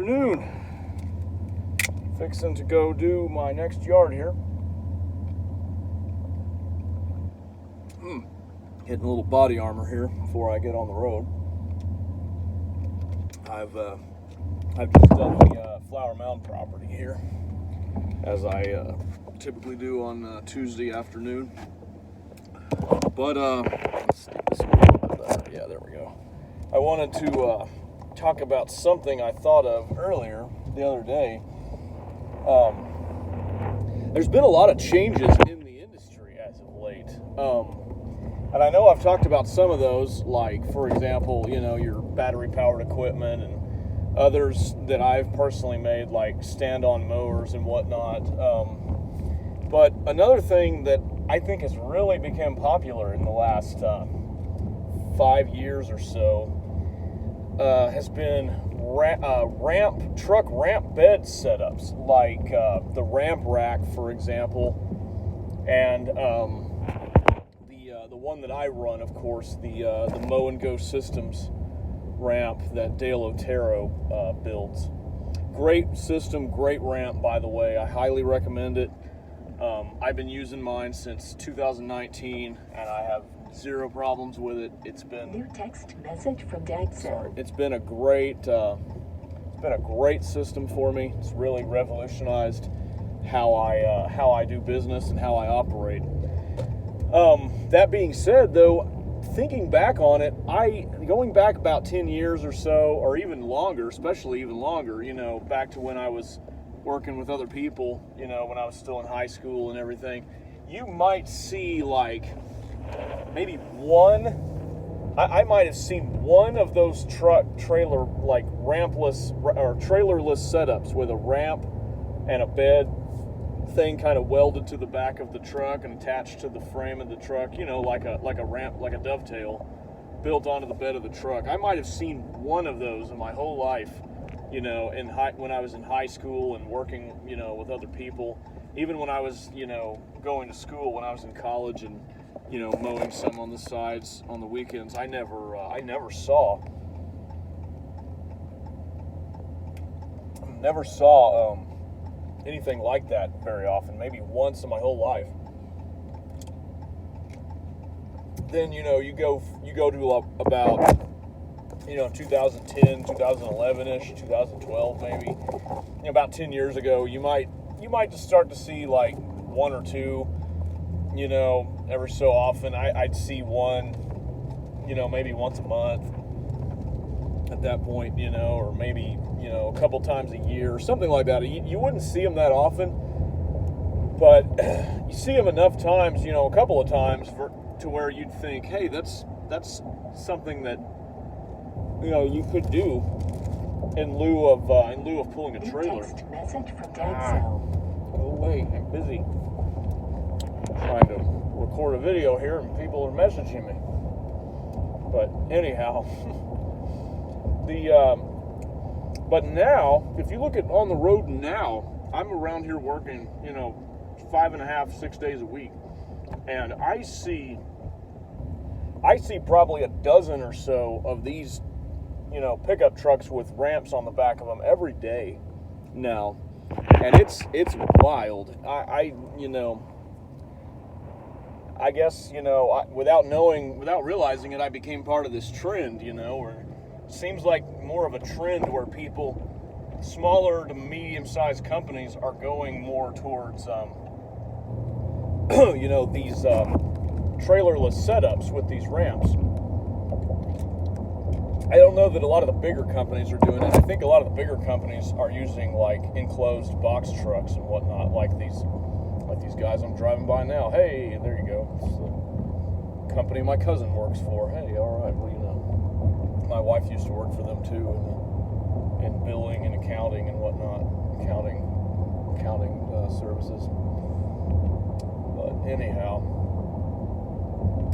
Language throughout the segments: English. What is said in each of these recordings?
afternoon. Fixing to go do my next yard here. Hitting a little body armor here before I get on the road. I've just done the Flower Mound property here, as I typically do on Tuesday afternoon. But let's see this one a little bit better. Yeah, there we go. I wanted to talk about something I thought of earlier the other day. There's been a lot of changes in the industry as of late. And I know I've talked about some of those, like, for example, your battery-powered equipment and others that I've personally made, like stand-on mowers and whatnot. But another thing that I think has really become popular in the last 5 years or so has been truck ramp bed setups, like the ramp rack, for example, and the one that I run, of course, the Mow and Go Systems ramp that Dale Otero builds. Great system, great ramp, by the way. I highly recommend it. I've been using mine since 2019, and I have zero problems with it. It's been new text message from Dagso. It's been a great system for me. It's really revolutionized how I do business and how I operate. That being said, though, thinking back on it, going back about 10 years or so, or even longer, especially even longer, back to when I was working with other people, when I was still in high school and everything, you might see like maybe I might have seen one of those trailer like rampless or trailerless setups with a ramp and a bed thing kind of welded to the back of the truck and attached to the frame of the truck, like a ramp, like a dovetail built onto the bed of the truck. I might have seen one of those in my whole life, when I was in high school and working, with other people. Even when I was, going to school, when I was in college and, mowing some on the sides on the weekends, I never saw anything like that very often. Maybe once in my whole life. Then you go to about 2010, 2011-ish, 2012 maybe. About 10 years ago, you might just start to see like one or two, every so often. I'd see one, maybe once a month at that point, or maybe, a couple times a year or something like that. You wouldn't see them that often, but you see them enough times, a couple of times to where you'd think, hey, that's something that you could do in lieu of pulling a trailer. Text message from Dagso. Go away, I'm busy. Trying to record a video here and people are messaging me. But anyhow, but now, if you look at on the road now, I'm around here working, 5.5, 6 days a week, and I see probably a dozen or so of these, pickup trucks with ramps on the back of them every day now, and it's wild. I guess, without realizing it, I became part of this trend, where it seems like more of a trend where smaller to medium-sized companies are going more towards, these trailerless setups with these ramps. I don't know that a lot of the bigger companies are doing it. I think a lot of the bigger companies are using like enclosed box trucks and whatnot, like these guys I'm driving by now. Hey, there you go. It's the company my cousin works for. Hey, all right. Well, my wife used to work for them too, in billing and accounting and whatnot, accounting services. But anyhow,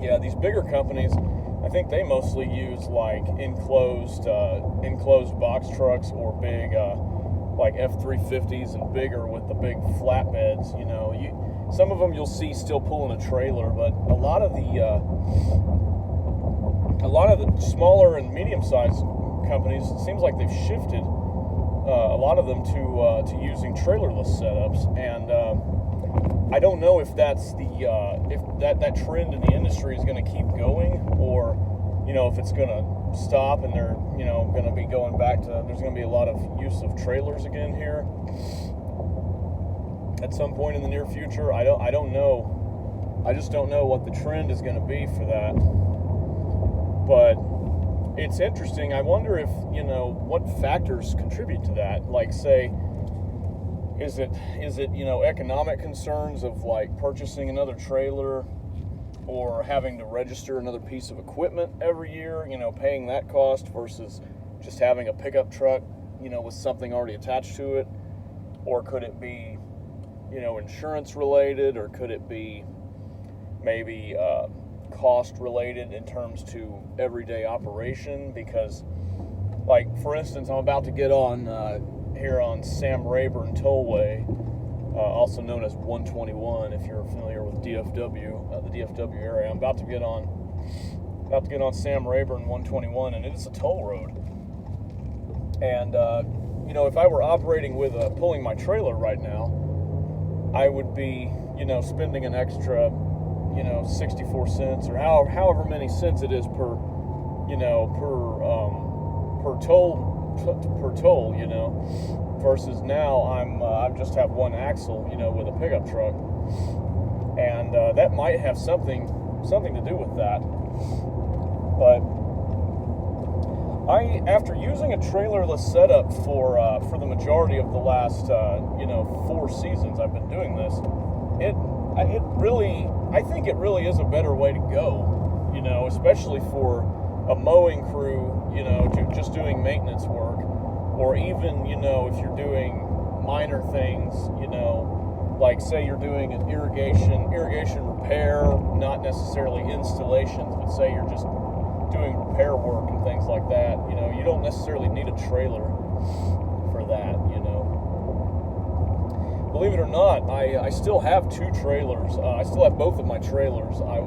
yeah, these bigger companies, I think they mostly use like enclosed box trucks or big like F-350s and bigger with the big flatbeds. Some of them you'll see still pulling a trailer, but a lot of the smaller and medium-sized companies, it seems like they've shifted a lot of them to using trailerless setups, and I don't know if that's if that trend in the industry is going to keep going, or if it's going to stop and they're going to be going back to, there's going to be a lot of use of trailers again here at some point in the near future. I don't know. I just don't know what the trend is going to be for that. But it's interesting. I wonder if, what factors contribute to that. Like, say, is it economic concerns of like purchasing another trailer, or having to register another piece of equipment every year, paying that cost versus just having a pickup truck, with something already attached to it? Or could it be, insurance related, or could it be maybe cost related in terms to everyday operation? Because, like, for instance, I'm about to get on here on Sam Rayburn Tollway, also known as 121 if you're familiar with DFW, the DFW area. I'm about to get on Sam Rayburn 121, and it is a toll road. And if I were operating with pulling my trailer right now, I would be spending an extra 64 cents or however many cents it is per toll, versus now I just have one axle, with a pickup truck, and that might have something to do with that. But after using a trailerless setup for the majority of the last 4 seasons I've been doing this, I think it really is a better way to go, especially for a mowing crew, just doing maintenance work, or even, if you're doing minor things, like say you're doing an irrigation repair, not necessarily installations, but say you're just doing repair work and things like that, you don't necessarily need a trailer for that, Believe it or not, I still have 2 trailers. I still have both of my trailers. I've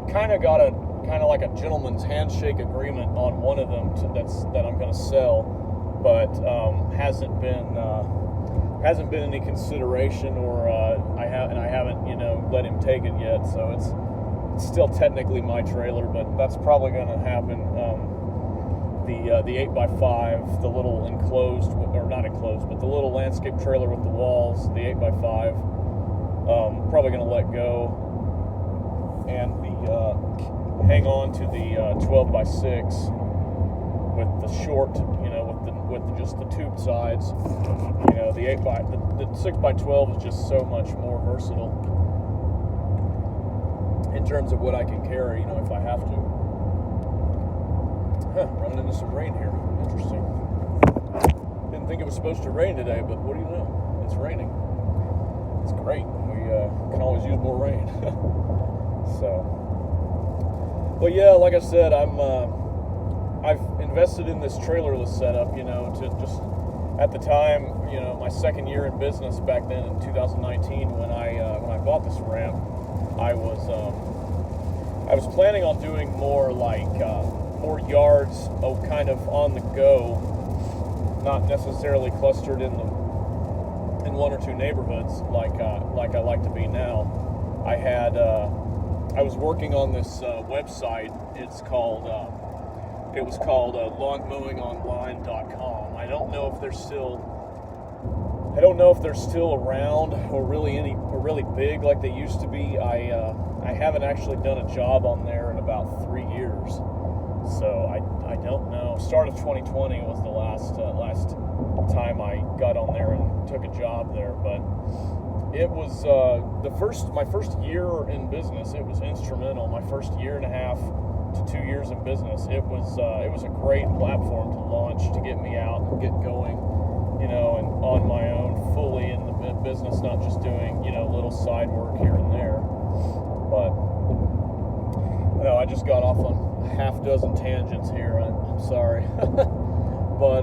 kind of got like a gentleman's handshake agreement on one of them that I'm going to sell, but hasn't been any consideration, or I haven't let him take it yet. So it's still technically my trailer, but that's probably going to happen. The 8x5, the little enclosed, or not enclosed, but the little landscape trailer with the walls, the 8x5, probably going to let go, and hang on to the 12x6 with the short, with just the tube sides. The 6x12 is just so much more versatile in terms of what I can carry, if I have to. Running into some rain here. Interesting. Didn't think it was supposed to rain today, but what do you know? It's raining. It's great. We can always use more rain. So, but yeah, like I said, I've invested in this trailerless setup, to just, at the time, my second year in business back then in 2019, when I bought this ramp, I was planning on doing more more yards, kind of on the go, not necessarily clustered in one or two neighborhoods like I like to be now. I was working on this website. It was called lawnmowingonline.com. I don't know if they're still around or really big like they used to be. I haven't actually done a job on there in about 3 years. So I don't know. Start of 2020 was the last time I got on there and took a job there. But it was my first year in business. It was instrumental. My first year and a half to 2 years in business. It was a great platform to launch, to get me out and get going, and on my own, fully in the business, not just doing little side work here and there. But I just got off on a half dozen tangents here. I'm sorry. But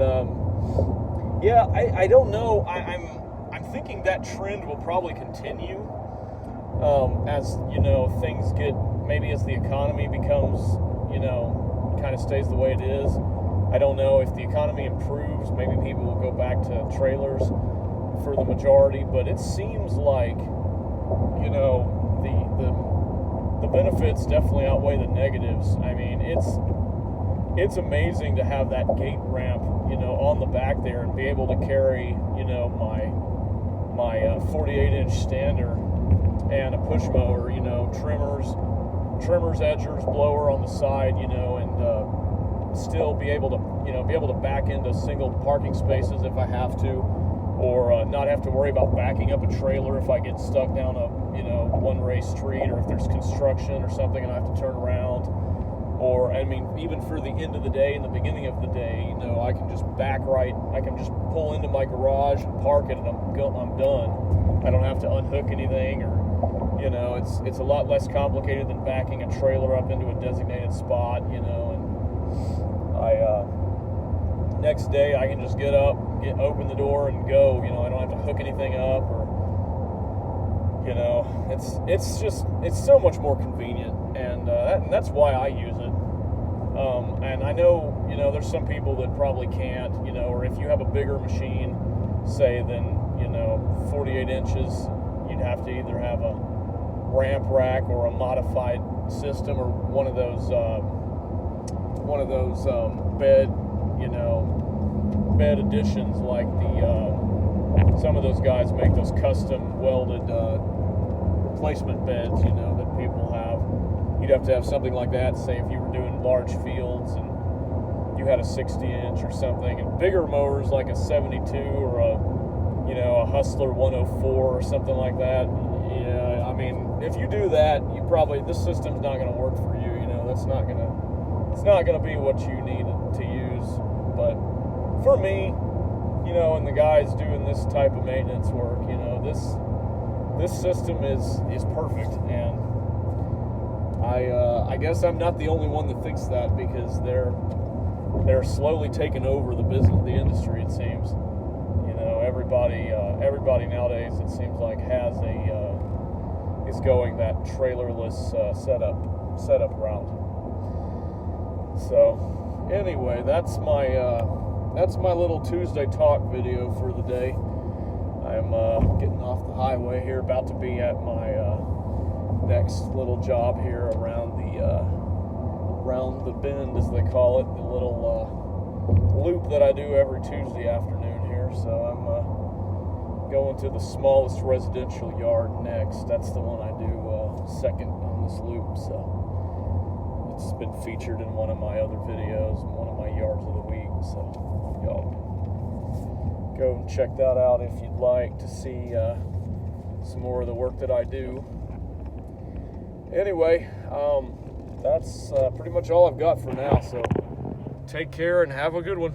yeah, I don't know. I'm thinking that trend will probably continue as things get, maybe as the economy becomes kind of stays the way it is. I don't know if the economy improves, maybe people will go back to trailers for the majority, but it seems like, you know, the benefits definitely outweigh the negatives. I mean, it's amazing to have that gate ramp, you know, on the back there and be able to carry, you know, my 48-inch stander and a push mower, you know, trimmers, edgers, blower on the side, you know, and still be able to, you know, back into single parking spaces if I have to, or not have to worry about backing up a trailer if I get stuck down a, you know, one-way street, or if there's construction or something and I have to turn around. Or, I mean, even for the end of the day and the beginning of the day, you know, I can just back right, I can just pull into my garage and park it, and I'm done. I don't have to unhook anything, or, you know, it's a lot less complicated than backing a trailer up into a designated spot, you know. And next day I can just get up, open the door and go, you know. I don't have to hook anything up, or, you know, it's so much more convenient, and that's why I use it. And I know, you know, there's some people that probably can't, you know, or if you have a bigger machine, say, than, you know, 48 inches, you'd have to either have a ramp rack or a modified system, or one of those bed, you know, bed additions, like some of those guys make those custom welded replacement beds, you know, that people have. You'd have to have something like that, say if you were doing large fields and you had a 60-inch or something, and bigger mowers like a 72 or a, you know, a Hustler 104 or something like that. Yeah, I mean, if you do that, this system's not going to work for you. You know, it's not going to be what you need to use. But for me, you know, and the guys doing this type of maintenance work, you know, this system is perfect, and I guess I'm not the only one that thinks that, because they're slowly taking over the industry, it seems. You know, everybody nowadays, it seems like, is going that trailerless setup route. So anyway, that's my little Tuesday talk video for the day. I'm getting off the highway here, about to be at my next little job here around the bend, as they call it, the little loop that I do every Tuesday afternoon here. So I'm going to the smallest residential yard next. That's the one I do second on this loop. So it's been featured in one of my other videos and one of my yards of the week. So y'all go and check that out if you'd like to see some more of the work that I do. Anyway, that's pretty much all I've got for now. So take care and have a good one.